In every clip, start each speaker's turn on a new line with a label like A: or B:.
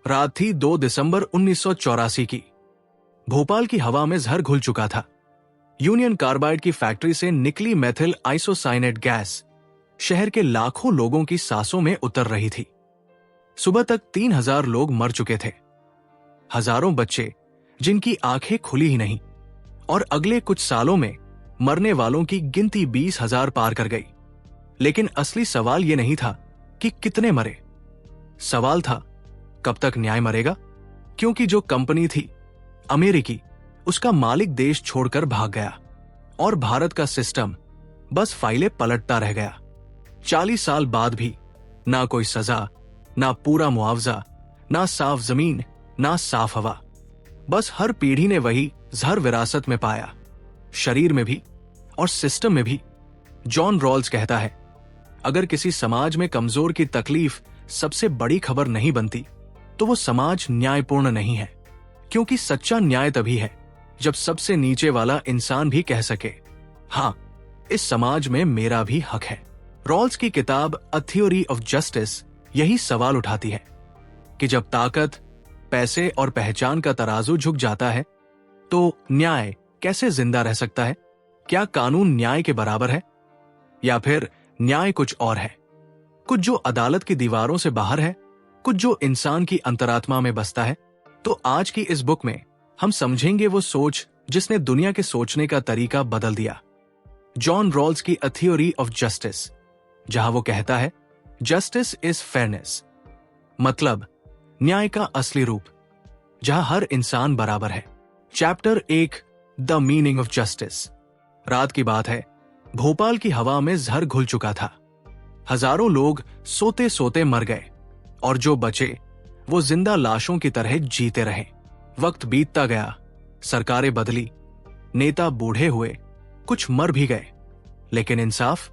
A: रात थी 2 दिसंबर 1984 की। भोपाल की हवा में जहर घुल चुका था। यूनियन कार्बाइड की फैक्ट्री से निकली मेथिल आइसोसाइनेट गैस शहर के लाखों लोगों की सांसों में उतर रही थी। सुबह तक 3000 लोग मर चुके थे। हजारों बच्चे जिनकी आंखें खुली ही नहीं, और अगले कुछ सालों में मरने वालों की गिनती 20,000 पार कर गई। लेकिन असली सवाल यह नहीं था कि कितने मरे। सवाल था कब तक न्याय मरेगा, क्योंकि जो कंपनी थी अमेरिकी, उसका मालिक देश छोड़कर भाग गया और भारत का सिस्टम बस फाइलें पलटता रह गया। 40 साल बाद भी ना कोई सजा, ना पूरा मुआवजा, ना साफ जमीन, ना साफ हवा। बस हर पीढ़ी ने वही जहर विरासत में पाया, शरीर में भी और सिस्टम में भी। जॉन रॉल्स कहता है, अगर किसी समाज में कमजोर की तकलीफ सबसे बड़ी खबर नहीं बनती, तो वो समाज न्यायपूर्ण नहीं है। क्योंकि सच्चा न्याय तभी है जब सबसे नीचे वाला इंसान भी कह सके, हां, इस समाज में मेरा भी हक है। रॉल्स की किताब अ थ्योरी ऑफ जस्टिस यही सवाल उठाती है कि जब ताकत, पैसे और पहचान का तराजू झुक जाता है, तो न्याय कैसे जिंदा रह सकता है? क्या कानून न्याय के बराबर है, या फिर न्याय कुछ और है? कुछ जो अदालत की दीवारों से बाहर है, कुछ जो इंसान की अंतरात्मा में बसता है। तो आज की इस बुक में हम समझेंगे वो सोच जिसने दुनिया के सोचने का तरीका बदल दिया। जॉन रॉल्स की अ थ्योरी ऑफ जस्टिस, जहां वो कहता है, जस्टिस इज फेयरनेस, मतलब न्याय का असली रूप, जहां हर इंसान बराबर है। Chapter 1, the meaning of justice. रात की बात है, भोपाल की हवा में जहर घुल चुका था। हजारों लोग सोते सोते मर गए, और जो बचे वो जिंदा लाशों की तरह जीते रहे। वक्त बीतता गया, सरकारें बदली, नेता बूढ़े हुए, कुछ मर भी गए, लेकिन इंसाफ,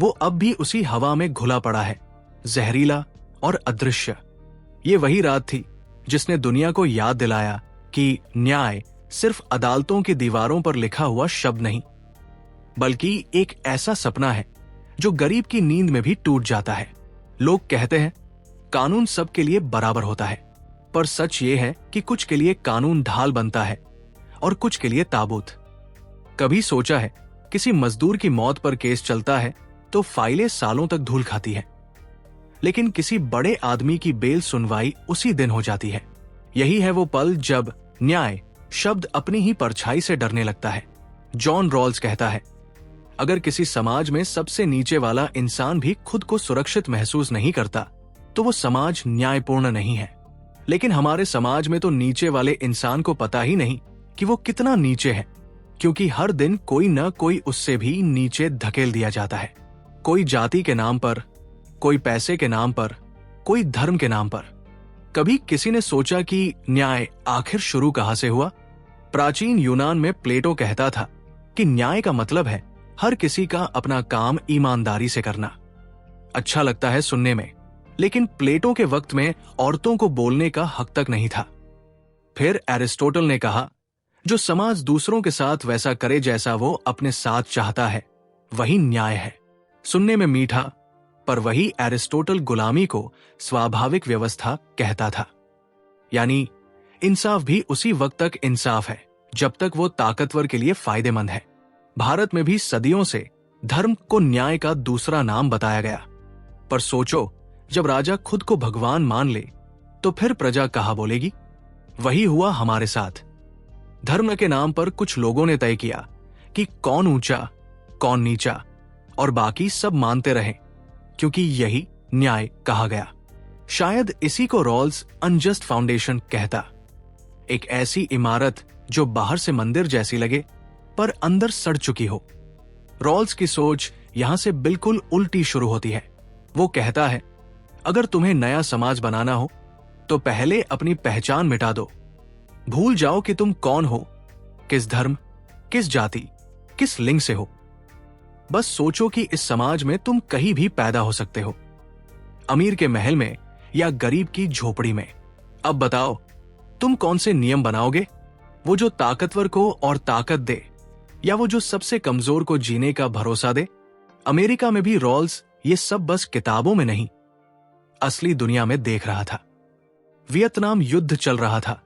A: वो अब भी उसी हवा में घुला पड़ा है, जहरीला और अदृश्य। ये वही रात थी जिसने दुनिया को याद दिलाया कि न्याय सिर्फ अदालतों की दीवारों पर लिखा हुआ शब्द नहीं, बल्कि एक ऐसा सपना है जो गरीब की नींद में भी टूट जाता है। लोग कहते हैं कानून सबके लिए बराबर होता है, पर सच ये है कि कुछ के लिए कानून ढाल बनता है और कुछ के लिए ताबूत। कभी सोचा है, किसी मजदूर की मौत पर केस चलता है तो फाइलें सालों तक धूल खाती है, लेकिन किसी बड़े आदमी की बेल सुनवाई उसी दिन हो जाती है। यही है वो पल जब न्याय शब्द अपनी ही परछाई से डरने लगता है। जॉन रॉल्स कहता है, अगर किसी समाज में सबसे नीचे वाला इंसान भी खुद को सुरक्षित महसूस नहीं करता, तो वो समाज न्यायपूर्ण नहीं है। लेकिन हमारे समाज में तो नीचे वाले इंसान को पता ही नहीं कि वो कितना नीचे है, क्योंकि हर दिन कोई न कोई उससे भी नीचे धकेल दिया जाता है। कोई जाति के नाम पर, कोई पैसे के नाम पर, कोई धर्म के नाम पर। कभी किसी ने सोचा कि न्याय आखिर शुरू कहां से हुआ? प्राचीन यूनान में प्लेटो कहता था कि न्याय का मतलब है हर किसी का अपना काम ईमानदारी से करना। अच्छा लगता है सुनने में, लेकिन प्लेटो के वक्त में औरतों को बोलने का हक तक नहीं था। फिर एरिस्टोटल ने कहा, जो समाज दूसरों के साथ वैसा करे जैसा वो अपने साथ चाहता है, वही न्याय है। सुनने में मीठा, पर वही एरिस्टोटल गुलामी को स्वाभाविक व्यवस्था कहता था। यानी इंसाफ भी उसी वक्त तक इंसाफ है जब तक वो ताकतवर के लिए फायदेमंद है। भारत में भी सदियों से धर्म को न्याय का दूसरा नाम बताया गया। पर सोचो, जब राजा खुद को भगवान मान ले, तो फिर प्रजा कहा बोलेगी? वही हुआ हमारे साथ। धर्म के नाम पर कुछ लोगों ने तय किया कि कौन ऊंचा, कौन नीचा, और बाकी सब मानते रहे, क्योंकि यही न्याय कहा गया। शायद इसी को रॉल्स अनजस्ट फाउंडेशन कहता। एक ऐसी इमारत जो बाहर से मंदिर जैसी लगे, पर अंदर सड़ चुकी हो। रॉल्स की सोच यहां से बिल्कुल उल्टी शुरू होती है। वो कहता है, अगर तुम्हें नया समाज बनाना हो, तो पहले अपनी पहचान मिटा दो। भूल जाओ कि तुम कौन हो, किस धर्म, किस जाति, किस लिंग से हो। बस सोचो कि इस समाज में तुम कहीं भी पैदा हो सकते हो, अमीर के महल में या गरीब की झोपड़ी में। अब बताओ, तुम कौन से नियम बनाओगे? वो जो ताकतवर को और ताकत दे, या वो जो सबसे कमजोर को जीने का भरोसा दे? अमेरिका में भी रॉल्स ये सब बस किताबों में नहीं, असली दुनिया में देख रहा था। वियतनाम युद्ध चल रहा था,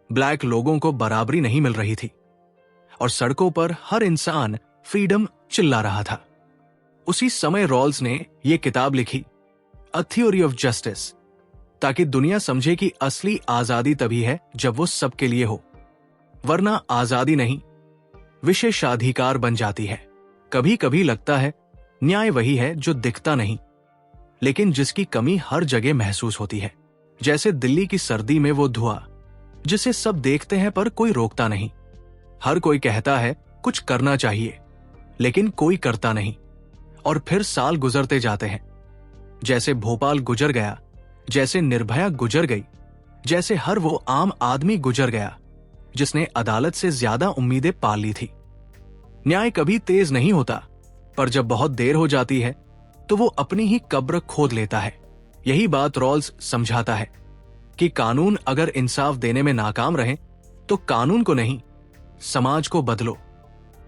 A: ब्लैक लोगों को बराबरी नहीं मिल रही थी और सड़कों पर हर इंसान फ्रीडम चिल्ला रहा था। उसी समय रॉल्स ने यह किताब लिखी, अ थ्योरी ऑफ जस्टिस, ताकि दुनिया समझे कि असली आजादी तभी है जब वो सबके लिए हो, वरना आजादी नहीं, विशेषाधिकार बन जाती है। कभी कभी लगता है न्याय वही है जो दिखता नहीं, लेकिन जिसकी कमी हर जगह महसूस होती है। जैसे दिल्ली की सर्दी में वो धुआं, जिसे सब देखते हैं पर कोई रोकता नहीं। हर कोई कहता है कुछ करना चाहिए, लेकिन कोई करता नहीं। और फिर साल गुजरते जाते हैं। जैसे भोपाल गुजर गया, जैसे निर्भया गुजर गई, जैसे हर वो आम आदमी गुजर गया जिसने अदालत से ज्यादा उम्मीदें पाल ली थी। न्याय कभी तेज नहीं होता, पर जब बहुत देर हो जाती है तो वो अपनी ही कब्र खोद लेता है। यही बात रॉल्स समझाता है कि कानून अगर इंसाफ देने में नाकाम रहे तो कानून को नहीं, समाज को बदलो,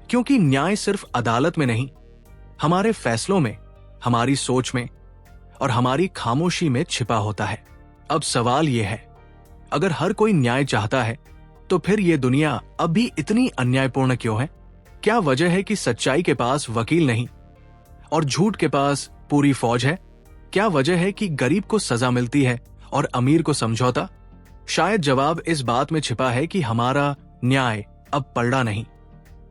A: क्योंकि न्याय सिर्फ अदालत में नहीं, हमारे फैसलों में, हमारी सोच में और हमारी खामोशी में छिपा होता है। अब सवाल यह है, अगर हर कोई न्याय चाहता है तो फिर यह दुनिया अब भी इतनी अन्यायपूर्ण क्यों है? क्या वजह है कि सच्चाई के पास वकील नहीं और झूठ के पास पूरी फौज है? क्या वजह है कि गरीब को सजा मिलती है और अमीर को समझौता? शायद जवाब इस बात में छिपा है कि हमारा न्याय अब पलड़ा नहीं,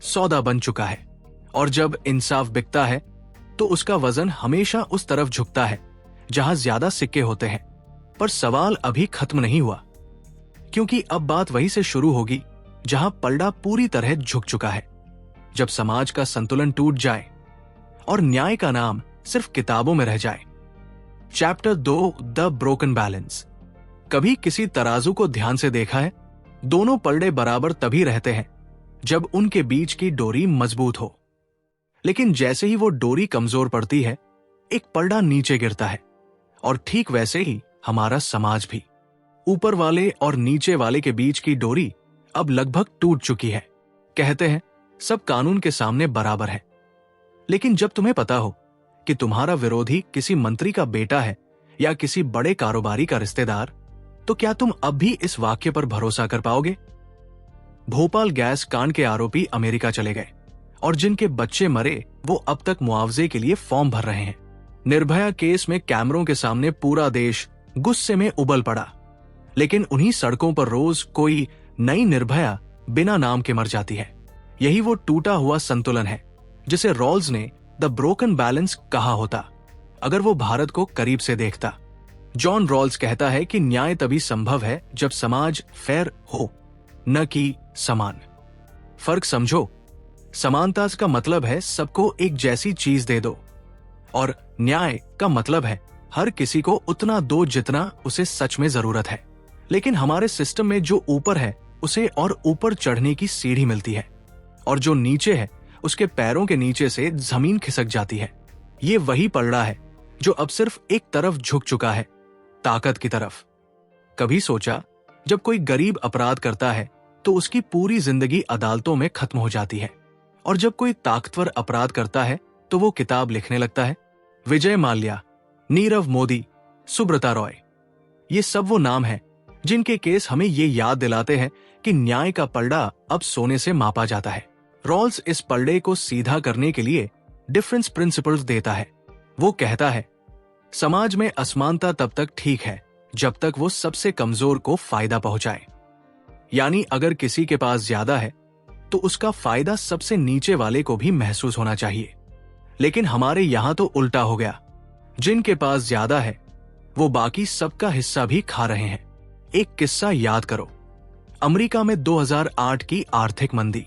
A: सौदा बन चुका है। और जब इंसाफ बिकता है तो उसका वजन हमेशा उस तरफ झुकता है जहां ज्यादा सिक्के होते हैं। पर सवाल अभी खत्म नहीं हुआ, क्योंकि अब बात वहीं से शुरू होगी जहां पलड़ा पूरी तरह झुक चुका है। जब समाज का संतुलन टूट जाए और न्याय का नाम सिर्फ किताबों में रह जाए। Chapter 2, the broken balance. कभी किसी तराजू को ध्यान से देखा है? दोनों पलड़े बराबर तभी रहते हैं जब उनके बीच की डोरी मजबूत हो, लेकिन जैसे ही वो डोरी कमजोर पड़ती है, एक पलड़ा नीचे गिरता है। और ठीक वैसे ही हमारा समाज भी। ऊपर वाले और नीचे वाले के बीच की डोरी अब लगभग टूट चुकी है। कहते हैं सब कानून के सामने बराबर है, लेकिन जब तुम्हें पता हो कि तुम्हारा विरोधी किसी मंत्री का बेटा है या किसी बड़े कारोबारी का रिश्तेदार, तो क्या तुम अब भी इस वाक्य पर भरोसा कर पाओगे? भोपाल गैस कांड के आरोपी अमेरिका चले गए और जिनके बच्चे मरे वो अब तक मुआवजे के लिए फॉर्म भर रहे हैं। निर्भया केस में कैमरों के सामने पूरा देश गुस्से में उबल पड़ा, लेकिन उन्हीं सड़कों पर रोज कोई नई निर्भया बिना नाम के मर जाती है। यही वो टूटा हुआ संतुलन है जिसे रॉल्स ने द ब्रोकन बैलेंस कहा होता, अगर वो भारत को करीब से देखता। जॉन रॉल्स कहता है कि न्याय तभी संभव है जब समाज फेयर हो, न कि समान। फर्क समझो, समानता का मतलब है सबको एक जैसी चीज दे दो, और न्याय का मतलब है हर किसी को उतना दो जितना उसे सच में जरूरत है। लेकिन हमारे सिस्टम में जो ऊपर है उसे और ऊपर चढ़ने की सीढ़ी मिलती है, और जो नीचे है उसके पैरों के नीचे से जमीन खिसक जाती है। ये वही पलड़ा है जो अब सिर्फ एक तरफ झुक चुका है, ताकत की तरफ। कभी सोचा, जब कोई गरीब अपराध करता है तो उसकी पूरी जिंदगी अदालतों में खत्म हो जाती है, और जब कोई ताकतवर अपराध करता है तो वो किताब लिखने लगता है। विजय माल्या, नीरव मोदी, सुब्रता रॉय, ये सब वो नाम हैं जिनके केस हमें ये याद दिलाते हैं कि न्याय का पलड़ा अब सोने से मापा जाता है। रॉल्स इस पलड़े को सीधा करने के लिए डिफरेंस प्रिंसिपल्स देता है। वो कहता है, समाज में असमानता तब तक ठीक है जब तक वो सबसे कमजोर को फायदा पहुंचाए। यानी अगर किसी के पास ज्यादा है तो उसका फायदा सबसे नीचे वाले को भी महसूस होना चाहिए। लेकिन हमारे यहां तो उल्टा हो गया, जिनके पास ज्यादा है वो बाकी सबका हिस्सा भी खा रहे हैं। एक किस्सा याद करो, अमेरिका में 2008 की आर्थिक मंदी।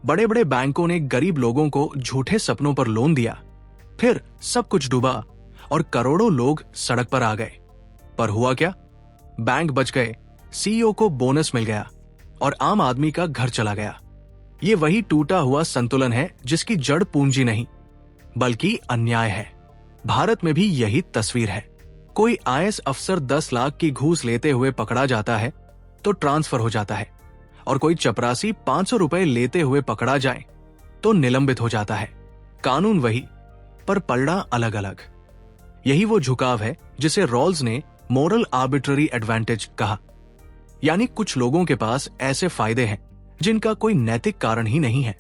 A: बड़े बड़े बैंकों ने गरीब लोगों को झूठे सपनों पर लोन दिया, फिर सब कुछ डूबा और करोड़ों लोग सड़क पर आ गए। पर हुआ क्या? बैंक बच गए, सीईओ को बोनस मिल गया और आम आदमी का घर चला गया। ये वही टूटा हुआ संतुलन है जिसकी जड़ पूंजी नहीं बल्कि अन्याय है। भारत में भी यही तस्वीर है। कोई आईएएस अफसर 10 लाख की घूस लेते हुए पकड़ा जाता है तो ट्रांसफर हो जाता है, और कोई चपरासी 500 रुपए लेते हुए पकड़ा जाए तो निलंबित हो जाता है। कानून वही, पर पलड़ा अलग अलग। यही वो झुकाव है जिसे रॉल्स ने मोरल आर्बिट्ररी एडवांटेज कहा। यानी कुछ लोगों के पास ऐसे फायदे हैं जिनका कोई नैतिक कारण ही नहीं है,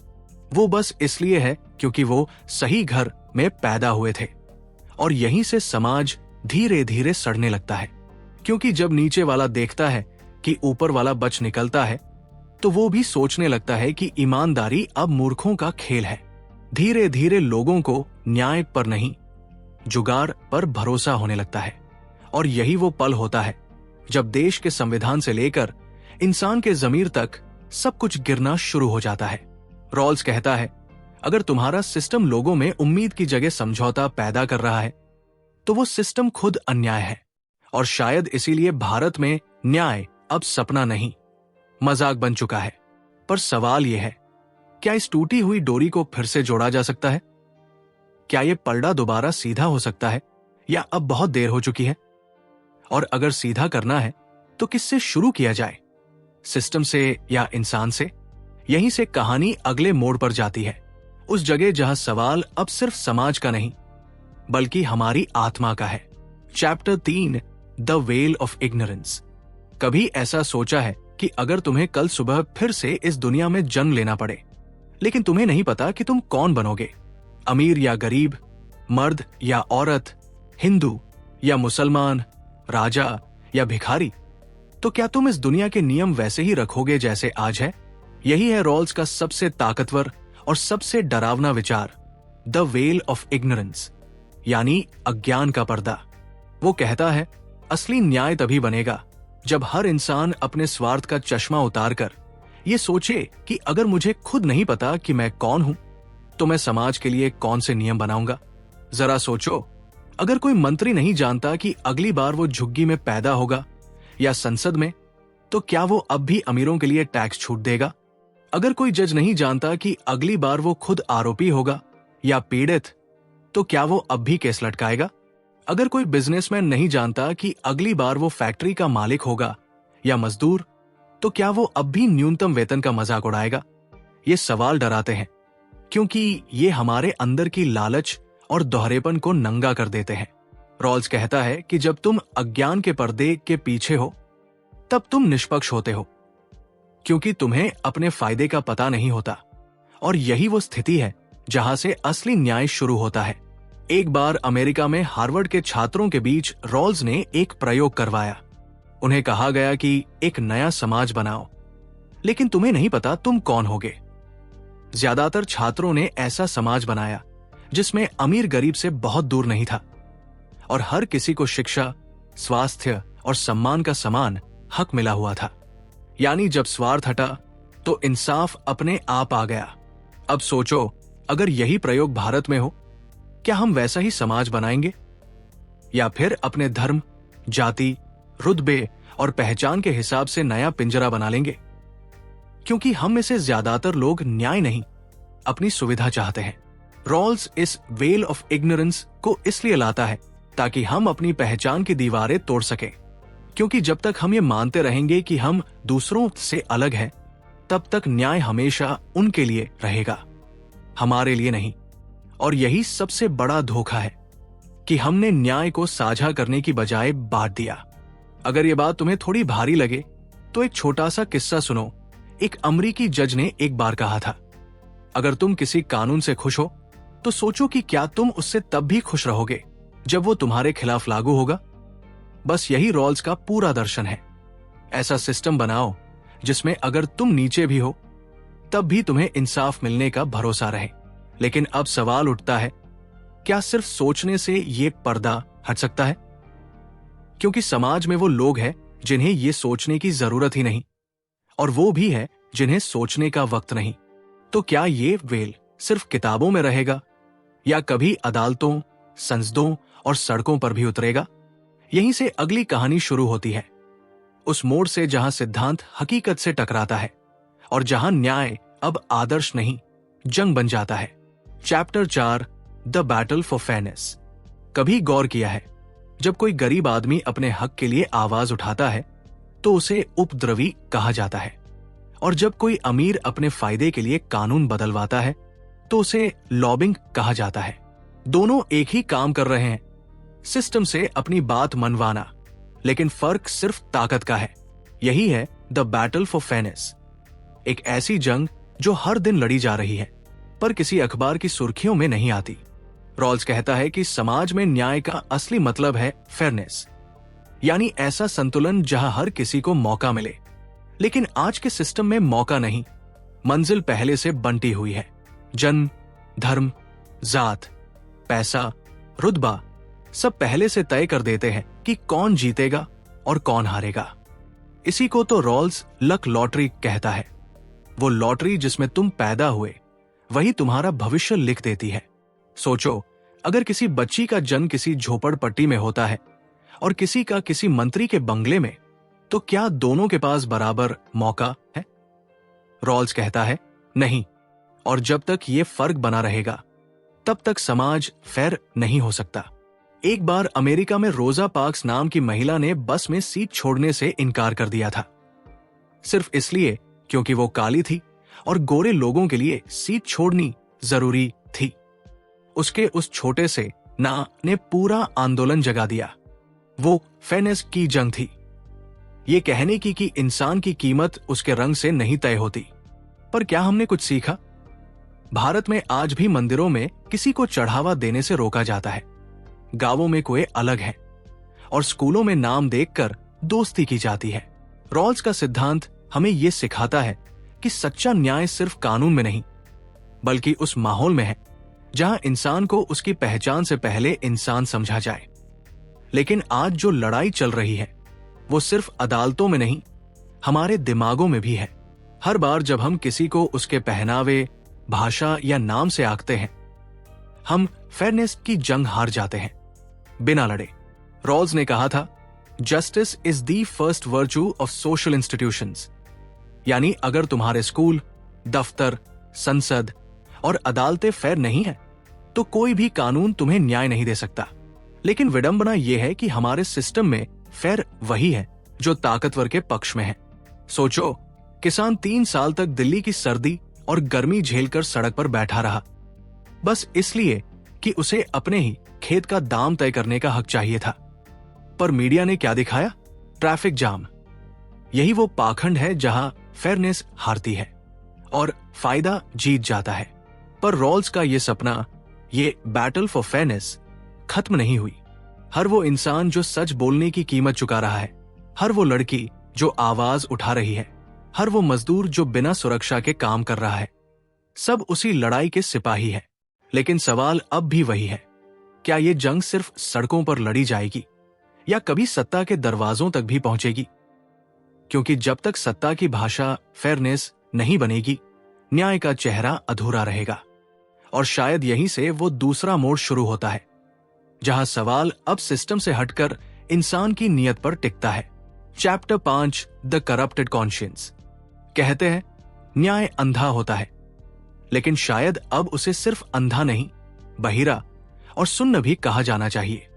A: वो बस इसलिए है क्योंकि वो सही घर में पैदा हुए थे। और यहीं से समाज धीरे धीरे सड़ने लगता है, क्योंकि जब नीचे वाला देखता है कि ऊपर वाला बच निकलता है तो वो भी सोचने लगता है कि ईमानदारी अब मूर्खों का खेल है। धीरे धीरे लोगों को न्याय पर नहीं, जुगाड़ पर भरोसा होने लगता है। और यही वो पल होता है जब देश के संविधान से लेकर इंसान के ज़मीर तक सब कुछ गिरना शुरू हो जाता है। रॉल्स कहता है, अगर तुम्हारा सिस्टम लोगों में उम्मीद की जगह समझौता पैदा कर रहा है तो वो सिस्टम खुद अन्याय है। और शायद इसीलिए भारत में न्याय अब सपना नहीं, मजाक बन चुका है। पर सवाल यह है, क्या इस टूटी हुई डोरी को फिर से जोड़ा जा सकता है? क्या यह पलड़ा दोबारा सीधा हो सकता है, या अब बहुत देर हो चुकी है? और अगर सीधा करना है तो किससे शुरू किया जाए, सिस्टम से या इंसान से? यहीं से कहानी अगले मोड़ पर जाती है, उस जगह जहां सवाल अब सिर्फ समाज का नहीं बल्कि हमारी आत्मा का है। Chapter 3, the well of ignorance. कभी ऐसा सोचा है कि अगर तुम्हें कल सुबह फिर से इस दुनिया में जन्म लेना पड़े, लेकिन तुम्हें नहीं पता कि तुम कौन बनोगे, अमीर या गरीब, मर्द या औरत, हिंदू या मुसलमान, राजा या भिखारी, तो क्या तुम इस दुनिया के नियम वैसे ही रखोगे जैसे आज है? यही है रॉल्स का सबसे ताकतवर और सबसे डरावना विचार, द वेल ऑफ इग्नोरेंस, यानी अज्ञान का पर्दा। वो कहता है, असली न्याय तभी बनेगा जब हर इंसान अपने स्वार्थ का चश्मा उतारकर ये सोचे कि अगर मुझे खुद नहीं पता कि मैं कौन हूं तो मैं समाज के लिए कौन से नियम बनाऊंगा। जरा सोचो, अगर कोई मंत्री नहीं जानता कि अगली बार वो झुग्गी में पैदा होगा या संसद में, तो क्या वो अब भी अमीरों के लिए टैक्स छूट देगा? अगर कोई जज नहीं जानता कि अगली बार वो खुद आरोपी होगा या पीड़ित, तो क्या वो अब भी केस लटकाएगा? अगर कोई बिजनेसमैन नहीं जानता कि अगली बार वो फैक्ट्री का मालिक होगा या मजदूर, तो क्या वो अब भी न्यूनतम वेतन का मजाक उड़ाएगा? ये सवाल डराते हैं क्योंकि ये हमारे अंदर की लालच और दोहरेपन को नंगा कर देते हैं। रॉल्स कहता है कि जब तुम अज्ञान के पर्दे के पीछे हो तब तुम निष्पक्ष होते हो, क्योंकि तुम्हें अपने फायदे का पता नहीं होता। और यही वो स्थिति है जहां से असली न्याय शुरू होता है। एक बार अमेरिका में हार्वर्ड के छात्रों के बीच रॉल्स ने एक प्रयोग करवाया। उन्हें कहा गया कि एक नया समाज बनाओ, लेकिन तुम्हें नहीं पता तुम कौन होगे। ज्यादातर छात्रों ने ऐसा समाज बनाया जिसमें अमीर गरीब से बहुत दूर नहीं था और हर किसी को शिक्षा, स्वास्थ्य और सम्मान का समान हक मिला हुआ था। यानी जब स्वार्थ हटा तो इंसाफ अपने आप आ गया। अब सोचो, अगर यही प्रयोग भारत में हो, क्या हम वैसा ही समाज बनाएंगे, या फिर अपने धर्म, जाति, रुतबे और पहचान के हिसाब से नया पिंजरा बना लेंगे? क्योंकि हम में से ज्यादातर लोग न्याय नहीं, अपनी सुविधा चाहते हैं। रॉल्स इस वेल ऑफ इग्नोरेंस को इसलिए लाता है ताकि हम अपनी पहचान की दीवारें तोड़ सकें, क्योंकि जब तक हम ये मानते रहेंगे कि हम दूसरों से अलग हैं, तब तक न्याय हमेशा उनके लिए रहेगा, हमारे लिए नहीं। और यही सबसे बड़ा धोखा है कि हमने न्याय को साझा करने की बजाय बांट दिया। अगर ये बात तुम्हें थोड़ी भारी लगे तो एक छोटा सा किस्सा सुनो। एक अमरीकी जज ने एक बार कहा था, अगर तुम किसी कानून से खुश हो तो सोचो कि क्या तुम उससे तब भी खुश रहोगे जब वो तुम्हारे खिलाफ लागू होगा। बस यही रॉल्स का पूरा दर्शन है। ऐसा सिस्टम बनाओ जिसमें अगर तुम नीचे भी हो तब भी तुम्हें इंसाफ मिलने का भरोसा रहे। लेकिन अब सवाल उठता है, क्या सिर्फ सोचने से ये पर्दा हट सकता है? क्योंकि समाज में वो लोग हैं जिन्हें ये सोचने की जरूरत ही नहीं, और वो भी है जिन्हें सोचने का वक्त नहीं। तो क्या ये वेल सिर्फ किताबों में रहेगा या कभी अदालतों, संसदों और सड़कों पर भी उतरेगा? यहीं से अगली कहानी शुरू होती है, उस मोड़ से जहां सिद्धांत हकीकत से टकराता है और जहां न्याय अब आदर्श नहीं, जंग बन जाता है। Chapter 4, the battle for fairness. कभी गौर किया है, जब कोई गरीब आदमी अपने हक के लिए आवाज उठाता है तो उसे उपद्रवी कहा जाता है, और जब कोई अमीर अपने फायदे के लिए कानून बदलवाता है तो उसे लॉबिंग कहा जाता है। दोनों एक ही काम कर रहे हैं, सिस्टम से अपनी बात मनवाना, लेकिन फर्क सिर्फ ताकत का है। यही है द बैटल फॉर फेयरनेस, एक ऐसी जंग जो हर दिन लड़ी जा रही है पर किसी अखबार की सुर्खियों में नहीं आती। रॉल्स कहता है कि समाज में न्याय का असली मतलब है फेयरनेस, यानी ऐसा संतुलन जहां हर किसी को मौका मिले। लेकिन आज के सिस्टम में मौका नहीं, मंजिल पहले से बंटी हुई है। जन्म, धर्म, जात, पैसा, रुतबा सब पहले से तय कर देते हैं कि कौन जीतेगा और कौन हारेगा। इसी को तो रॉल्स लक लॉटरी कहता है। वो लॉटरी जिसमें तुम पैदा हुए वही तुम्हारा भविष्य लिख देती है। सोचो, अगर किसी बच्ची का जन्म किसी झोपड़पट्टी में होता है और किसी का किसी मंत्री के बंगले में, तो क्या दोनों के पास बराबर मौका है? रॉल्स कहता है नहीं, और जब तक ये फर्क बना रहेगा तब तक समाज फेयर नहीं हो सकता। एक बार अमेरिका में रोजा पार्क्स नाम की महिला ने बस में सीट छोड़ने से इनकार कर दिया था, सिर्फ इसलिए क्योंकि वो काली थी और गोरे लोगों के लिए सीट छोड़नी जरूरी थी। उसके उस छोटे से ना ने पूरा आंदोलन जगा दिया। वो फेयरनेस की जंग थी, ये कहने की कि इंसान की कीमत उसके रंग से नहीं तय होती। पर क्या हमने कुछ सीखा? भारत में आज भी मंदिरों में किसी को चढ़ावा देने से रोका जाता है, गांवों में कुएं अलग हैं और स्कूलों में नाम देखकर दोस्ती की जाती है। रॉल्स का सिद्धांत हमें यह सिखाता है कि सच्चा न्याय सिर्फ कानून में नहीं बल्कि उस माहौल में है जहां इंसान को उसकी पहचान से पहले इंसान समझा जाए। लेकिन आज जो लड़ाई चल रही है वो सिर्फ अदालतों में नहीं, हमारे दिमागों में भी है। हर बार जब हम किसी को उसके पहनावे, भाषा या नाम से आंकते हैं, हम फेयरनेस की जंग हार जाते हैं बिना लड़े। रॉल्स ने कहा था, justice is the first virtue of social institutions, यानी अगर तुम्हारे स्कूल, दफ्तर, संसद और अदालतें फेयर नहीं है तो कोई भी कानून तुम्हें न्याय नहीं दे सकता। लेकिन विडंबना यह है कि हमारे सिस्टम में फेयर वही है जो ताकतवर के पक्ष में है। सोचो, किसान 3 साल तक दिल्ली की सर्दी और गर्मी झेलकर सड़क पर बैठा रहा, बस इसलिए कि उसे अपने ही खेत का दाम तय करने का हक चाहिए था। पर मीडिया ने क्या दिखाया? Traffic jam. यही वो पाखंड है जहां फेयरनेस हारती है और फायदा जीत जाता है। पर रॉल्स का ये सपना, ये बैटल फॉर फेयरनेस खत्म नहीं हुई। हर वो इंसान जो सच बोलने की कीमत चुका रहा है, हर वो लड़की जो आवाज उठा रही है, हर वो मजदूर जो बिना सुरक्षा के काम कर रहा है, सब उसी लड़ाई के सिपाही है। लेकिन सवाल अब भी वही है, क्या ये जंग सिर्फ सड़कों पर लड़ी जाएगी या कभी सत्ता के दरवाजों तक भी पहुंचेगी? क्योंकि जब तक सत्ता की भाषा फेयरनेस नहीं बनेगी, न्याय का चेहरा अधूरा रहेगा। और शायद यहीं से वो दूसरा मोड़ शुरू होता है, जहां सवाल अब सिस्टम से हटकर इंसान की नीयत पर टिकता है। Chapter 5, the corrupted conscience. कहते हैं न्याय अंधा होता है, लेकिन शायद अब उसे सिर्फ अंधा नहीं, बहिरा और सुन्न भी कहा जाना चाहिए।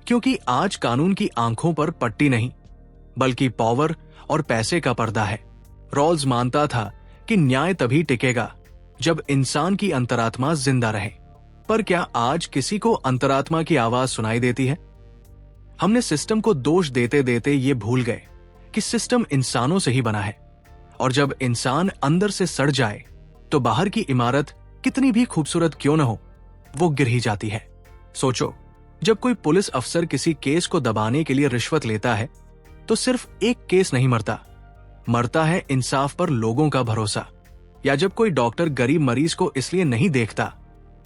A: क्योंकि आज कानून की आंखों पर पट्टी नहीं बल्कि पावर और पैसे का पर्दा है। रॉल्स मानता था कि न्याय तभी टिकेगा जब इंसान की अंतरात्मा जिंदा रहे। पर क्या आज किसी को अंतरात्मा की आवाज सुनाई देती है? हमने सिस्टम को दोष देते देते ये भूल गए कि सिस्टम इंसानों से ही बना है, और जब इंसान अंदर से सड़ जाए तो बाहर की इमारत कितनी भी खूबसूरत क्यों न हो, वो गिर ही जाती है। सोचो, जब कोई पुलिस अफसर किसी केस को दबाने के लिए रिश्वत लेता है तो सिर्फ एक केस नहीं मरता है इंसाफ पर लोगों का भरोसा। या जब कोई डॉक्टर गरीब मरीज को इसलिए नहीं देखता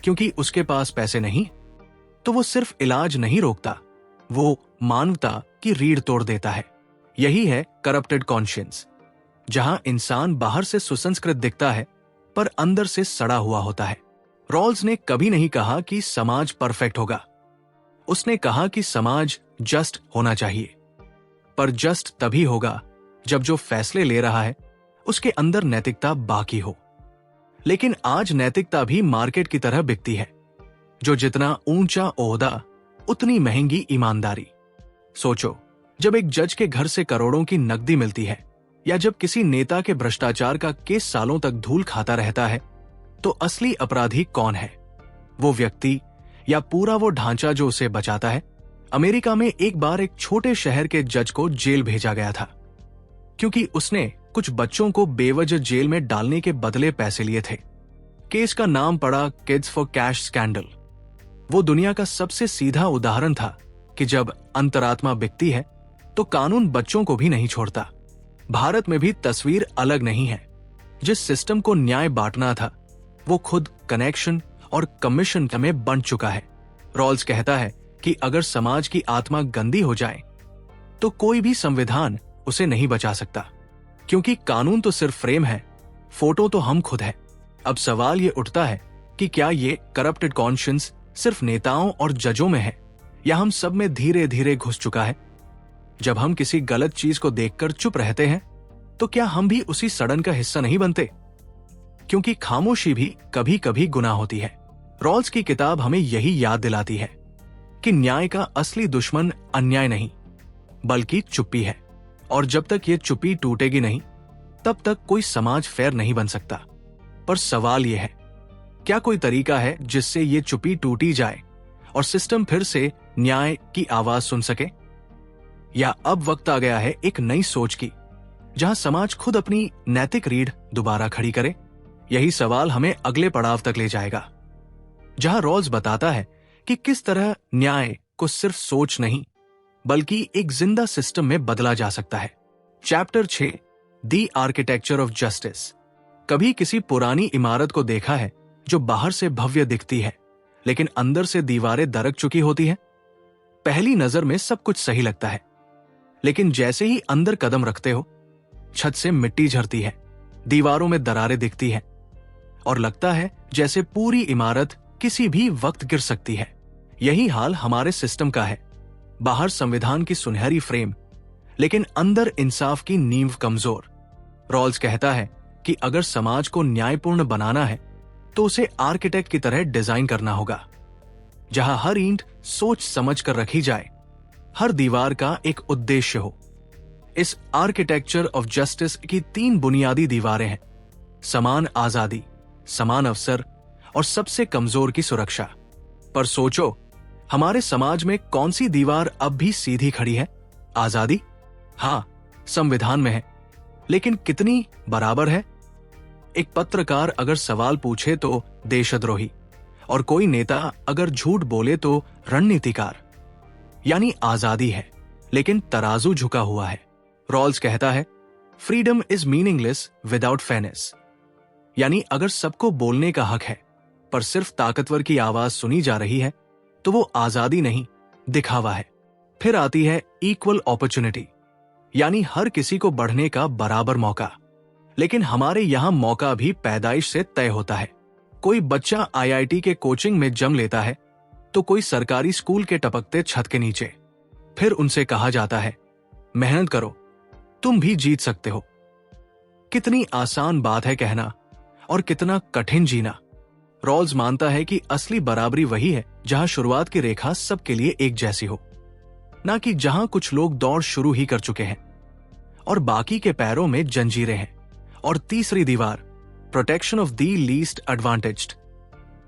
A: क्योंकि उसके पास पैसे नहीं, तो वो सिर्फ इलाज नहीं रोकता, वो मानवता की रीढ़ तोड़ देता है। यही है करप्टेड कॉन्शियंस, जहां इंसान बाहर से सुसंस्कृत दिखता है पर अंदर से सड़ा हुआ होता है। रॉल्स ने कभी नहीं कहा कि समाज परफेक्ट होगा, उसने कहा कि समाज जस्ट होना चाहिए। पर जस्ट तभी होगा जब जो फैसले ले रहा है उसके अंदर नैतिकता बाकी हो। लेकिन आज नैतिकता भी मार्केट की तरह बिकती है, जो जितना ऊंचा ओहदा उतनी महंगी ईमानदारी। सोचो, जब एक जज के घर से करोड़ों की नकदी मिलती है, या जब किसी नेता के भ्रष्टाचार का केस सालों तक धूल खाता रहता है, तो असली अपराधी कौन है? वो व्यक्ति या पूरा वो ढांचा जो उसे बचाता है? अमेरिका में एक बार एक छोटे शहर के जज को जेल भेजा गया था क्योंकि उसने कुछ बच्चों को बेवजह जेल में डालने के बदले पैसे लिए थे। केस का नाम पड़ा किड्स फॉर कैश स्कैंडल। वो दुनिया का सबसे सीधा उदाहरण था कि जब अंतरात्मा बिकती है तो कानून बच्चों को भी नहीं छोड़ता। भारत में भी तस्वीर अलग नहीं है। जिस सिस्टम को न्याय बांटना था वो खुद कनेक्शन और कमीशन में बंट चुका है। रॉल्स कहता है कि अगर समाज की आत्मा गंदी हो जाए तो कोई भी संविधान उसे नहीं बचा सकता, क्योंकि कानून तो सिर्फ फ्रेम है, फोटो तो हम खुद है। अब सवाल ये उठता है कि क्या ये करप्टेड कॉन्शियंस सिर्फ नेताओं और जजों में है या हम सब में धीरे धीरे घुस चुका है। जब हम किसी गलत चीज को देखकर चुप रहते हैं तो क्या हम भी उसी सड़न का हिस्सा नहीं बनते? क्योंकि खामोशी भी कभी कभी गुनाह होती है। रॉल्स की किताब हमें यही याद दिलाती है कि न्याय का असली दुश्मन अन्याय नहीं बल्कि चुप्पी है, और जब तक ये चुप्पी टूटेगी नहीं तब तक कोई समाज फेयर नहीं बन सकता। पर सवाल यह है, क्या कोई तरीका है जिससे ये चुप्पी टूटी जाए और सिस्टम फिर से न्याय की आवाज सुन सके? या अब वक्त आ गया है एक नई सोच की, जहां समाज खुद अपनी नैतिक रीढ़ दोबारा खड़ी करे? यही सवाल हमें अगले पड़ाव तक ले जाएगा, जहां रॉल्स बताता है कि किस तरह न्याय को सिर्फ सोच नहीं बल्कि एक जिंदा सिस्टम में बदला जा सकता है। Chapter 6, the architecture of justice. कभी किसी पुरानी इमारत को देखा है जो बाहर से भव्य दिखती है लेकिन अंदर से दीवारें दरक चुकी होती है? पहली नजर में सब कुछ सही लगता है, लेकिन जैसे ही अंदर कदम रखते हो छत से मिट्टी झरती है, दीवारों में दरारें दिखती हैं और लगता है जैसे पूरी इमारत किसी भी वक्त गिर सकती है। यही हाल हमारे सिस्टम का है। बाहर संविधान की सुनहरी फ्रेम, लेकिन अंदर इंसाफ की नींव कमजोर। रॉल्स कहता है कि अगर समाज को न्यायपूर्ण बनाना है तो उसे आर्किटेक्ट की तरह डिजाइन करना होगा, जहां हर ईंट सोच समझ कर रखी जाए, हर दीवार का एक उद्देश्य हो। इस आर्किटेक्चर ऑफ जस्टिस की 3 बुनियादी दीवारें हैं: समान आजादी, समान अवसर और सबसे कमजोर की सुरक्षा। पर सोचो, हमारे समाज में कौन सी दीवार अब भी सीधी खड़ी है? आजादी? हाँ, संविधान में है, लेकिन कितनी बराबर है? एक पत्रकार अगर सवाल पूछे तो देशद्रोही, और कोई नेता अगर झूठ बोले तो रणनीतिकार। यानी आजादी है लेकिन तराजू झुका हुआ है। रॉल्स कहता है, freedom is meaningless without fairness. यानी अगर सबको बोलने का हक है पर सिर्फ ताकतवर की आवाज सुनी जा रही है तो वो आजादी नहीं, दिखावा है। फिर आती है इक्वल अपॉर्चुनिटी, यानी हर किसी को बढ़ने का बराबर मौका। लेकिन हमारे यहां मौका भी पैदाइश से तय होता है। कोई बच्चा आईआईटी के कोचिंग में जम लेता है तो कोई सरकारी स्कूल के टपकते छत के नीचे। फिर उनसे कहा जाता है, मेहनत करो, तुम भी जीत सकते हो। कितनी आसान बात है कहना और कितना कठिन जीना। रॉल्स मानता है कि असली बराबरी वही है जहां शुरुआत की रेखा सबके लिए एक जैसी हो, ना कि जहां कुछ लोग दौड़ शुरू ही कर चुके हैं और बाकी के पैरों में जंजीरें हैं। और तीसरी दीवार, प्रोटेक्शन ऑफ द लीस्ट एडवांटेज्ड,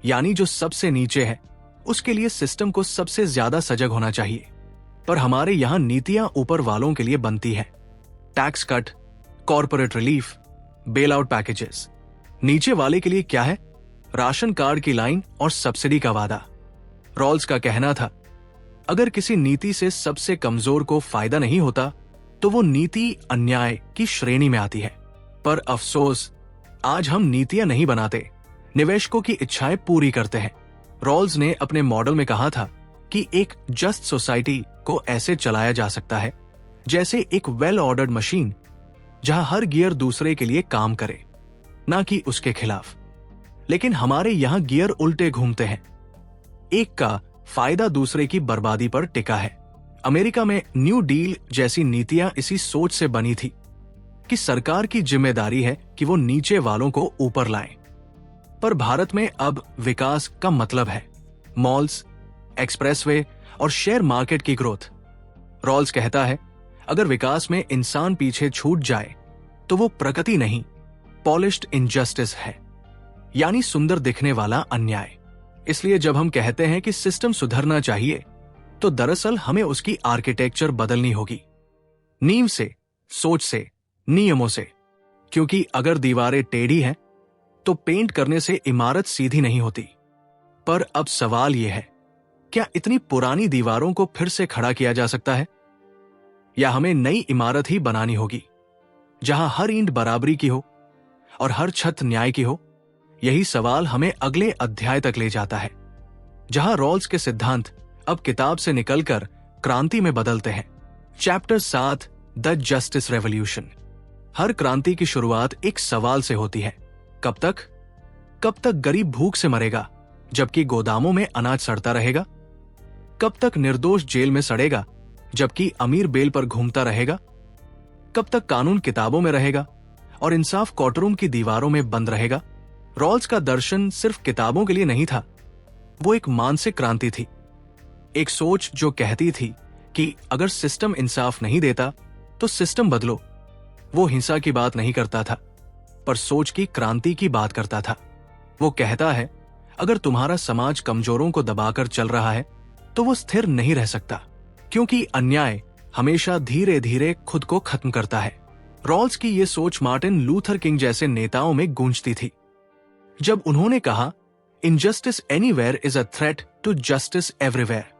A: यानी जो सबसे नीचे है उसके लिए सिस्टम को सबसे ज्यादा सजग होना चाहिए। पर हमारे यहां नीतियां ऊपर वालों के लिए बनती है। Tax cut, corporate relief, bail out packages. नीचे वाले के लिए क्या है? राशन कार्ड की लाइन और सब्सिडी का वादा। रॉल्स का कहना था, अगर किसी नीति से सबसे कमजोर को फायदा नहीं होता तो वो नीति अन्याय की श्रेणी में आती है। पर अफसोस, आज हम नीतियां नहीं बनाते, निवेशकों की इच्छाएं पूरी करते हैं। रॉल्स ने अपने मॉडल में कहा था कि एक जस्ट सोसाइटी को ऐसे चलाया जा सकता है जैसे एक वेल ऑर्डर्ड मशीन, जहां हर गियर दूसरे के लिए काम करे, ना कि उसके खिलाफ। लेकिन हमारे यहां गियर उल्टे घूमते हैं, एक का फायदा दूसरे की बर्बादी पर टिका है। अमेरिका में न्यू डील जैसी नीतियां इसी सोच से बनी थी कि सरकार की जिम्मेदारी है कि वो नीचे वालों को ऊपर लाए। पर भारत में अब विकास का मतलब है मॉल्स, एक्सप्रेसवे और शेयर मार्केट की ग्रोथ। रॉल्स कहता है, अगर विकास में इंसान पीछे छूट जाए तो वो प्रगति नहीं, पॉलिश्ड इनजस्टिस है, यानी सुंदर दिखने वाला अन्याय। इसलिए जब हम कहते हैं कि सिस्टम सुधरना चाहिए तो दरअसल हमें उसकी आर्किटेक्चर बदलनी होगी, नींव से, सोच से, नियमों से। क्योंकि अगर दीवारें टेढ़ी हैं तो पेंट करने से इमारत सीधी नहीं होती। पर अब सवाल यह है, क्या इतनी पुरानी दीवारों को फिर से खड़ा किया जा सकता है, या हमें नई इमारत ही बनानी होगी जहां हर ईंट बराबरी की हो और हर छत न्याय की हो? यही सवाल हमें अगले अध्याय तक ले जाता है, जहां रॉल्स के सिद्धांत अब किताब से निकलकर क्रांति में बदलते हैं। Chapter 7, the justice revolution. हर क्रांति की शुरुआत एक सवाल से होती है, कब तक? कब तक गरीब भूख से मरेगा जबकि गोदामों में अनाज सड़ता रहेगा? कब तक निर्दोष जेल में सड़ेगा जबकि अमीर बेल पर घूमता रहेगा? कब तक कानून किताबों में रहेगा और इंसाफ कोर्टरूम की दीवारों में बंद रहेगा? रॉल्स का दर्शन सिर्फ किताबों के लिए नहीं था, वो एक मानसिक क्रांति थी। एक सोच जो कहती थी कि अगर सिस्टम इंसाफ नहीं देता तो सिस्टम बदलो। वो हिंसा की बात नहीं करता था, पर सोच की क्रांति की बात करता था। वो कहता है, अगर तुम्हारा समाज कमजोरों को दबाकर चल रहा है तो वो स्थिर नहीं रह सकता, क्योंकि अन्याय हमेशा धीरे धीरे खुद को खत्म करता है। रॉल्स की ये सोच मार्टिन लूथर किंग जैसे नेताओं में गूंजती थी। जब उन्होंने कहा, injustice anywhere is a threat to justice everywhere,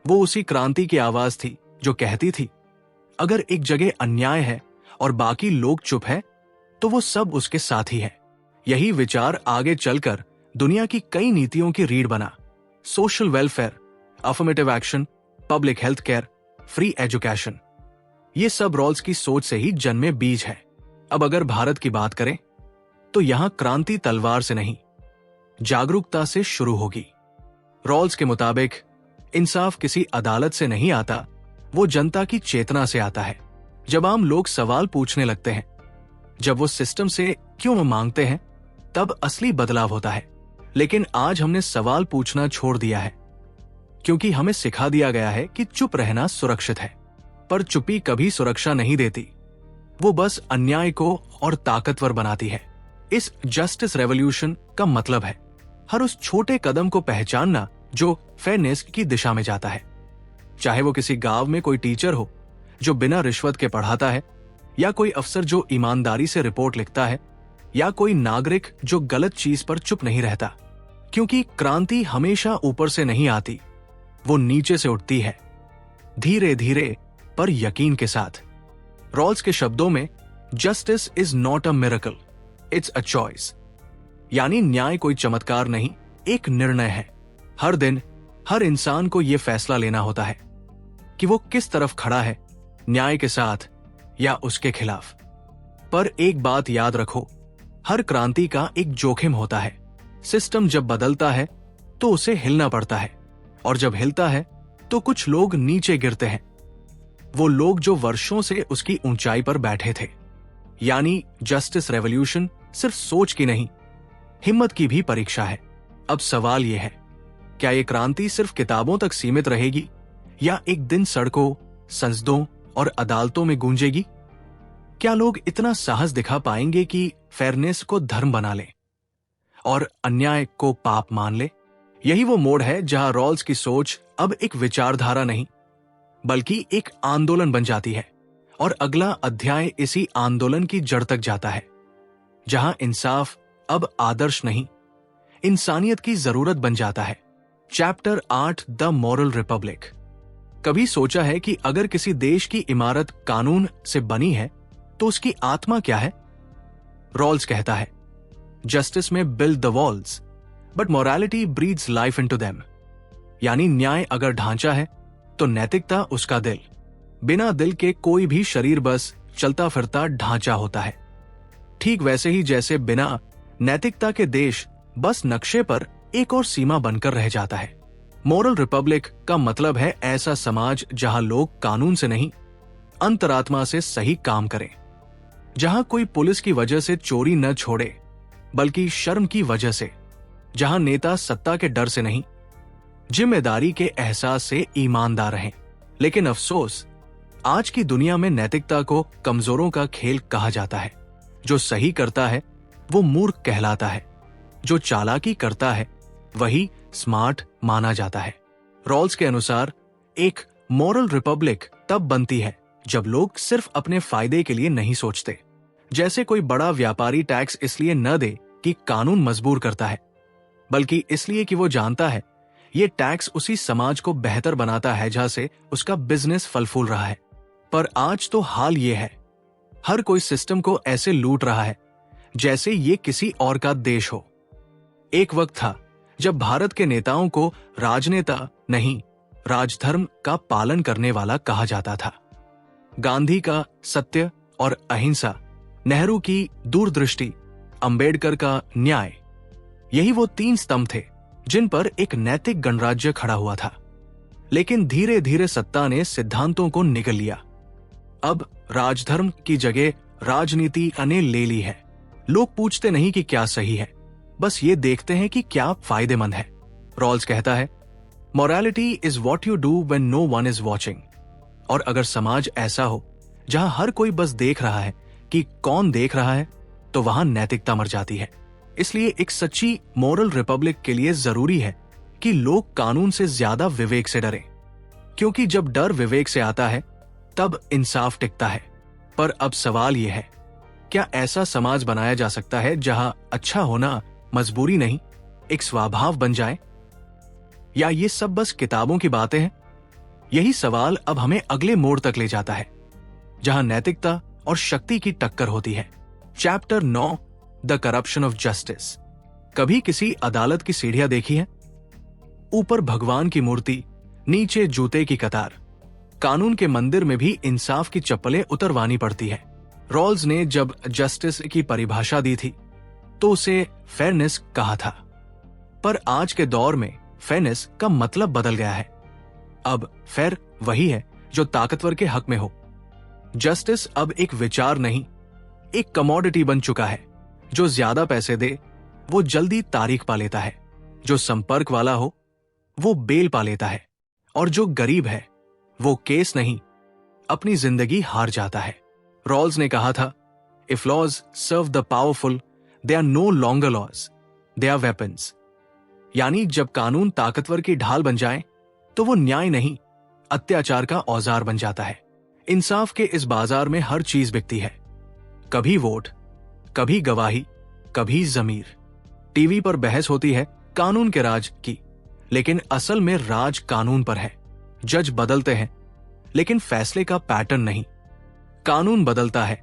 A: वो उसी क्रांति की आवाज थी जो कहती थी, अगर एक जगह अन्याय है और बाकी लोग चुप हैं, तो वो सब उसके साथी हैं। यही विचार आगे चलकर दुनिया की कई नीतियों की रीढ़ बना। Social welfare, affirmative action, public health care, free education, ये सब रॉल्स की सोच से ही जन्मे बीज है। अब अगर भारत की बात करें तो यहां क्रांति तलवार से नहीं, जागरूकता से शुरू होगी। रॉल्स के मुताबिक इंसाफ किसी अदालत से नहीं आता, वो जनता की चेतना से आता है। जब आम लोग सवाल पूछने लगते हैं, जब वो सिस्टम से क्यों मांगते हैं, तब असली बदलाव होता है। लेकिन आज हमने सवाल पूछना छोड़ दिया है, क्योंकि हमें सिखा दिया गया है कि चुप रहना सुरक्षित है। पर चुप्पी कभी सुरक्षा नहीं देती, वो बस अन्याय को और ताकतवर बनाती है। इस जस्टिस रेवोल्यूशन का मतलब है हर उस छोटे कदम को पहचानना जो फेयरनेस की दिशा में जाता है। चाहे वो किसी गांव में कोई टीचर हो जो बिना रिश्वत के पढ़ाता है, या कोई अफसर जो ईमानदारी से रिपोर्ट लिखता है, या कोई नागरिक जो गलत चीज पर चुप नहीं रहता। क्योंकि क्रांति हमेशा ऊपर से नहीं आती, वो नीचे से उठती है, धीरे धीरे पर यकीन के साथ। रॉल्स के शब्दों में, justice is not a miracle, it's a choice. यानी न्याय कोई चमत्कार नहीं, एक निर्णय है। हर दिन हर इंसान को यह फैसला लेना होता है कि वो किस तरफ खड़ा है, न्याय के साथ या उसके खिलाफ। पर एक बात याद रखो, हर क्रांति का एक जोखिम होता है। सिस्टम जब बदलता है तो उसे हिलना पड़ता है, और जब हिलता है तो कुछ लोग नीचे गिरते हैं, वो लोग जो वर्षों से उसकी ऊंचाई पर बैठे थे। यानी जस्टिस रेवोल्यूशन सिर्फ सोच की नहीं, हिम्मत की भी परीक्षा है। अब सवाल यह है, क्या ये क्रांति सिर्फ किताबों तक सीमित रहेगी, या एक दिन सड़कों, संसदों और अदालतों में गूंजेगी? क्या लोग इतना साहस दिखा पाएंगे कि फेयरनेस को धर्म बना लें और अन्याय को पाप मान ले? यही वो मोड़ है जहां रॉल्स की सोच अब एक विचारधारा नहीं, बल्कि एक आंदोलन बन जाती है। और अगला अध्याय इसी आंदोलन की जड़ तक जाता है, जहां इंसाफ अब आदर्श नहीं, इंसानियत की जरूरत बन जाता है। Chapter 8, the moral Republic. कभी सोचा है कि अगर किसी देश की इमारत कानून से बनी है तो उसकी आत्मा क्या है? रॉल्स कहता है, जस्टिस में build the walls, but morality breeds life into them. यानी न्याय अगर ढांचा है तो नैतिकता उसका दिल। बिना दिल के कोई भी शरीर बस चलता फिरता ढांचा होता है। ठीक वैसे ही जैसे बिना नैतिकता के देश बस नक्शे पर एक और सीमा बनकर रह जाता है। मॉरल रिपब्लिक का मतलब है ऐसा समाज जहां लोग कानून से नहीं, अंतरात्मा से सही काम करें, जहां कोई पुलिस की वजह से चोरी न छोड़े बल्कि शर्म की वजह से, जहां नेता सत्ता के डर से नहीं, जिम्मेदारी के एहसास से ईमानदार रहें। लेकिन अफसोस, आज की दुनिया में नैतिकता को कमजोरों का खेल कहा जाता है। जो सही करता है वो मूर्ख कहलाता है, जो चालाकी करता है वही स्मार्ट माना जाता है। रॉल्स के अनुसार एक मॉरल रिपब्लिक तब बनती है जब लोग सिर्फ अपने फायदे के लिए नहीं सोचते। जैसे कोई बड़ा व्यापारी टैक्स इसलिए न दे कि कानून मजबूर करता है, बल्कि इसलिए कि वो जानता है ये टैक्स उसी समाज को बेहतर बनाता है जहां से उसका बिजनेस फल फूल रहा है। पर आज तो हाल ये है, हर कोई सिस्टम को ऐसे लूट रहा है जैसे ये किसी और का देश हो। एक वक्त था जब भारत के नेताओं को राजनेता नहीं, राजधर्म का पालन करने वाला कहा जाता था। गांधी का सत्य और अहिंसा, नेहरू की दूरदृष्टि, अंबेडकर का न्याय, यही वो 3 स्तंभ थे जिन पर एक नैतिक गणराज्य खड़ा हुआ था। लेकिन धीरे धीरे सत्ता ने सिद्धांतों को निगल लिया। अब राजधर्म की जगह राजनीति ने ले ली है। लोग पूछते नहीं कि क्या सही है, बस ये देखते हैं कि क्या फायदेमंद है। रॉल्स कहता है, morality is what you do when no one is watching. और अगर समाज ऐसा हो जहां हर कोई बस देख रहा है कि कौन देख रहा है, तो वहां नैतिकता मर जाती है। इसलिए एक सच्ची मॉरल रिपब्लिक के लिए जरूरी है कि लोग कानून से ज्यादा विवेक से डरें, क्योंकि जब डर विवेक से आता है तब इंसाफ टिकता है। पर अब सवाल यह है, क्या ऐसा समाज बनाया जा सकता है जहां अच्छा होना मजबूरी नहीं, एक स्वभाव बन जाए? या ये सब बस किताबों की बातें हैं? यही सवाल अब हमें अगले मोड़ तक ले जाता है, जहां नैतिकता और शक्ति की टक्कर होती है। Chapter 9, the corruption of justice. कभी किसी अदालत की सीढ़ियां देखी है? ऊपर भगवान की मूर्ति, नीचे जूते की कतार। कानून के मंदिर में भी इंसाफ की चप्पलें उतरवानी पड़ती है। रॉल्स ने जब जस्टिस की परिभाषा दी थी तो उसे फेयरनेस कहा था, पर आज के दौर में फेयरनेस का मतलब बदल गया है। अब फेयर वही है जो ताकतवर के हक में हो। जस्टिस अब एक विचार नहीं, एक कमोडिटी बन चुका है। जो ज्यादा पैसे दे वो जल्दी तारीख पा लेता है, जो संपर्क वाला हो वो बेल पा लेता है, और जो गरीब है वो केस नहीं, अपनी जिंदगी हार जाता है। रॉल्स ने कहा था, if laws serve the powerful they are no longer laws, they are weapons. यानी जब कानून ताकतवर की ढाल बन जाए तो वो न्याय नहीं, अत्याचार का औजार बन जाता है। इंसाफ के इस बाजार में हर चीज बिकती है, कभी वोट, कभी गवाही, कभी जमीर। टीवी पर बहस होती है कानून के राज की, लेकिन असल में राज कानून पर है। जज बदलते हैं लेकिन फैसले का पैटर्न नहीं। कानून बदलता है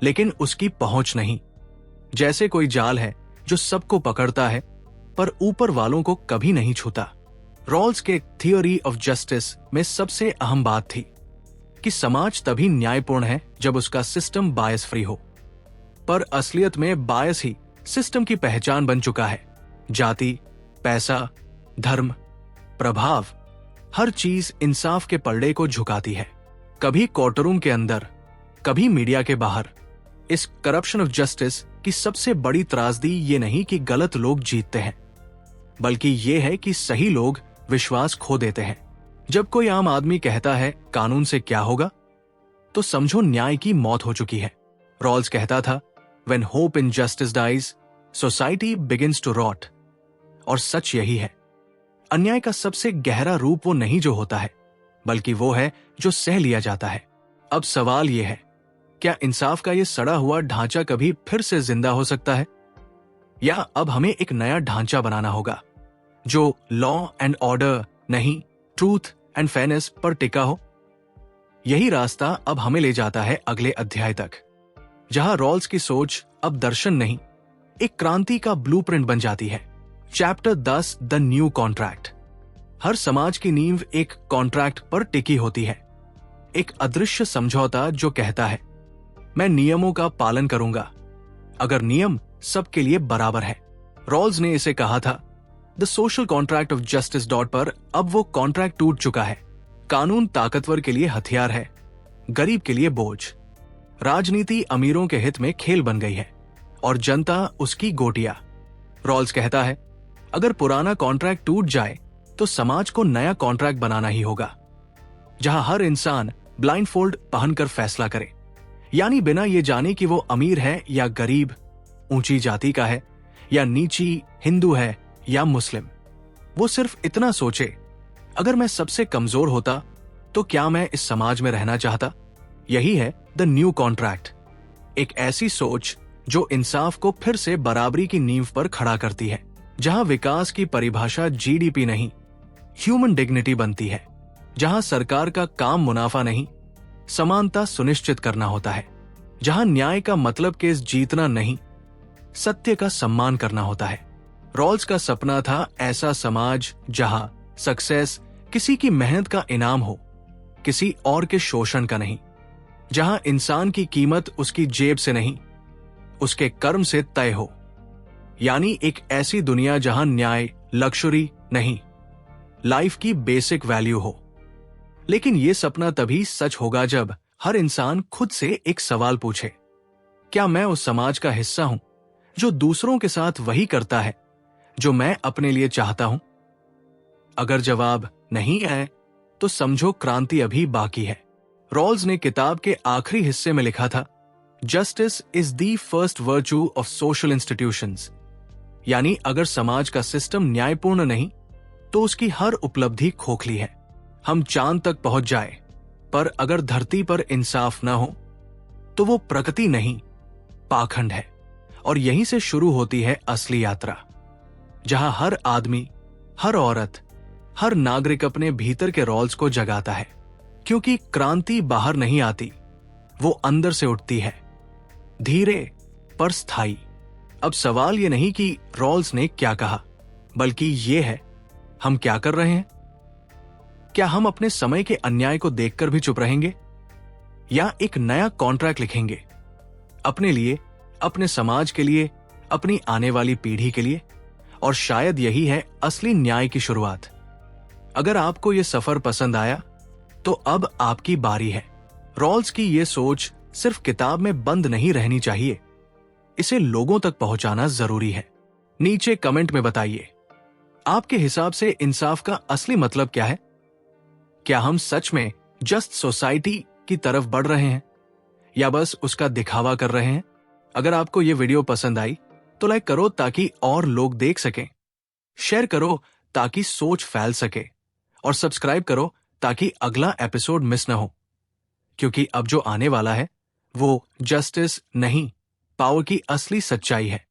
A: लेकिन उसकी पहुंच नहीं। जैसे कोई जाल है जो सबको पकड़ता है पर ऊपर वालों को कभी नहीं छूता। रॉल्स के थियोरी ऑफ जस्टिस में सबसे अहम बात थी कि समाज तभी न्यायपूर्ण है जब उसका सिस्टम बायस फ्री हो। पर असलियत में बायस ही सिस्टम की पहचान बन चुका है। जाति, पैसा, धर्म, प्रभाव, हर चीज इंसाफ के पलड़े को झुकाती है, कभी कोर्टरूम के अंदर, कभी मीडिया के बाहर। इस करप्शन ऑफ जस्टिस की सबसे बड़ी त्रासदी ये नहीं कि गलत लोग जीतते हैं, बल्कि ये है कि सही लोग विश्वास खो देते हैं। जब कोई आम आदमी कहता है कानून से क्या होगा, तो समझो न्याय की मौत हो चुकी है। रॉल्स कहता था, When hope in justice dies, society begins to rot। और सच यही है। अन्याय का सबसे गहरा रूप वो नहीं जो होता है, बल्कि वो है जो सह लिया जाता है। अब सवाल ये है, क्या इंसाफ का ये सड़ा हुआ ढांचा कभी फिर से जिंदा हो सकता है, या अब हमें एक नया ढांचा बनाना होगा जो लॉ एंड ऑर्डर नहीं, ट्रूथ एंड फेयरनेस पर टिका हो? यही रास्ता अब हमें ले जाता है अगले अध्याय तक, जहां रॉल्स की सोच अब दर्शन नहीं, एक क्रांति का ब्लूप्रिंट बन जाती है। Chapter 10, the new contract. हर समाज की नींव एक कॉन्ट्रैक्ट पर टिकी होती है, एक अदृश्य समझौता जो कहता है, मैं नियमों का पालन करूंगा अगर नियम सबके लिए बराबर है। रॉल्स ने इसे कहा था the social contract of justice. पर अब वो कॉन्ट्रैक्ट टूट चुका है। कानून ताकतवर के लिए हथियार है, गरीब के लिए बोझ। राजनीति अमीरों के हित में खेल बन गई है और जनता उसकी गोटियां। रॉल्स कहता है, अगर पुराना कॉन्ट्रैक्ट टूट जाए तो समाज को नया कॉन्ट्रैक्ट बनाना ही होगा, जहां हर इंसान ब्लाइंडफोल्ड पहनकर फैसला करे, यानी बिना ये जाने कि वो अमीर है या गरीब, ऊंची जाति का है या नीची, हिंदू है या मुस्लिम। वो सिर्फ इतना सोचे, अगर मैं सबसे कमजोर होता तो क्या मैं इस समाज में रहना चाहता? यही है द न्यू कॉन्ट्रैक्ट, एक ऐसी सोच जो इंसाफ को फिर से बराबरी की नींव पर खड़ा करती है, जहां विकास की परिभाषा जीडीपी नहीं, ह्यूमन डिग्निटी बनती है, जहां सरकार का काम मुनाफा नहीं, समानता सुनिश्चित करना होता है, जहां न्याय का मतलब केस जीतना नहीं, सत्य का सम्मान करना होता है। रॉल्स का सपना था ऐसा समाज जहां सक्सेस किसी की मेहनत का इनाम हो, किसी और के शोषण का नहीं, जहां इंसान की कीमत उसकी जेब से नहीं, उसके कर्म से तय हो। यानी एक ऐसी दुनिया जहां न्याय लक्जरी नहीं, लाइफ की बेसिक वैल्यू हो। लेकिन यह सपना तभी सच होगा जब हर इंसान खुद से एक सवाल पूछे, क्या मैं उस समाज का हिस्सा हूं जो दूसरों के साथ वही करता है जो मैं अपने लिए चाहता हूं? अगर जवाब नहीं है तो समझो क्रांति अभी बाकी है। रॉल्स ने किताब के आखिरी हिस्से में लिखा था, justice is the first virtue of social institutions. यानी अगर समाज का सिस्टम न्यायपूर्ण नहीं तो उसकी हर उपलब्धि खोखली है। हम चांद तक पहुंच जाए, पर अगर धरती पर इंसाफ न हो तो वो प्रगति नहीं, पाखंड है। और यहीं से शुरू होती है असली यात्रा, जहां हर आदमी, हर औरत, हर नागरिक अपने भीतर के रॉल्स को जगाता है, क्योंकि क्रांति बाहर नहीं आती, वो अंदर से उठती है, धीरे पर स्थायी। अब सवाल ये नहीं कि रॉल्स ने क्या कहा, बल्कि ये है हम क्या कर रहे हैं। क्या हम अपने समय के अन्याय को देखकर भी चुप रहेंगे, या एक नया कॉन्ट्रैक्ट लिखेंगे अपने लिए, अपने समाज के लिए, अपनी आने वाली पीढ़ी के लिए? और शायद यही है असली न्याय की शुरुआत। अगर आपको यह सफर पसंद आया तो अब आपकी बारी है। रॉल्स की यह सोच सिर्फ किताब में बंद नहीं रहनी चाहिए, इसे लोगों तक पहुंचाना जरूरी है। नीचे कमेंट में बताइए, आपके हिसाब से इंसाफ का असली मतलब क्या है? क्या हम सच में जस्ट सोसाइटी की तरफ बढ़ रहे हैं, या बस उसका दिखावा कर रहे हैं? अगर आपको यह वीडियो पसंद आई तो लाइक करो ताकि और लोग देख सकें, शेयर करो ताकि सोच फैल सके, और सब्सक्राइब करो ताकि अगला एपिसोड मिस न हो। क्योंकि अब जो आने वाला है वो जस्टिस नहीं, पावर की असली सच्चाई है।